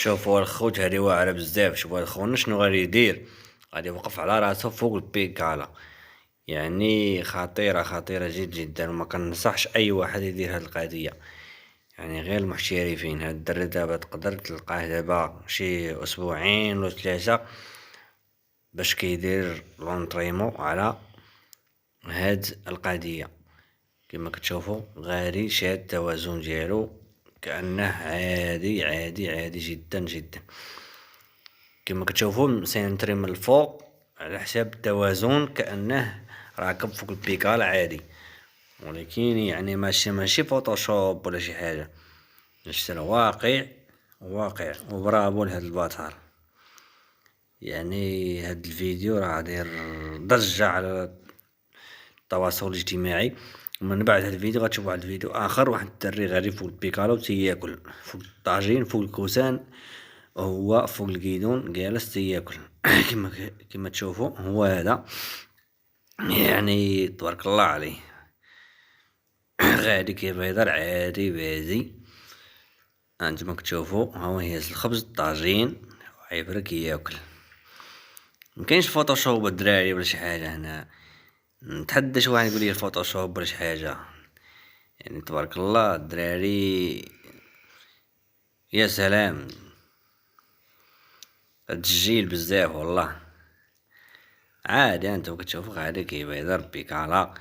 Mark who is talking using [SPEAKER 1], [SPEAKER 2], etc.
[SPEAKER 1] شوفوا الخوت هادي واعرة بزاف. شوفوا هاد خونا شنو غادي يدير، غادي يوقف على راسو فوق البيكالا. يعني خطيرة خطيرة جد جدا، وما كنصحش اي واحد يدير هاد القضية. يعني غير المحترفين. هاد الدري دابا تقدر تلقاه دابا شي اسبوعين ولا 3 باش كيدير لونطريمون على هاد القضية. كما كتشوفوا غادي شاد التوازن ديالو كأنه عادي عادي عادي جدا جدا. كما كتشوفوا سينطري من الفوق على حساب التوازن كأنه راكب فوق البيكالا عادي، ولكن يعني ماشي فوتوشوب ولا شي حاجة. نشتر واقع واقع. وبرافو لهاد البطل. يعني هاد الفيديو راه داير ضجة على التواصل الاجتماعي. ومن بعد هاد الفيديو غتشوفوا واحد الفيديو اخر، واحد الدري غادي فوق البيكالا وتياكل فوق الطاجين فوق الكوسان، وهو فوق الكيدون جالس تياكل. كما تشوفوا هو هذا. يعني تبارك الله عليه. غادي كيف يهضر عادي بازي. انتما كتشوفوا ها هو يهز الخبز الطاجين ويبرك ياكل. مكاينش فوتوشوب الدراري ولا شي حاجه هنا. نتحدى شي واحد يقول لي فوتوشوب ولا شي حاجه. يعني تبارك الله الدراري يا سلام. تسجيل بزاف والله. عادي انتم كتشوفوا غادي كيف يهضر بيكالا.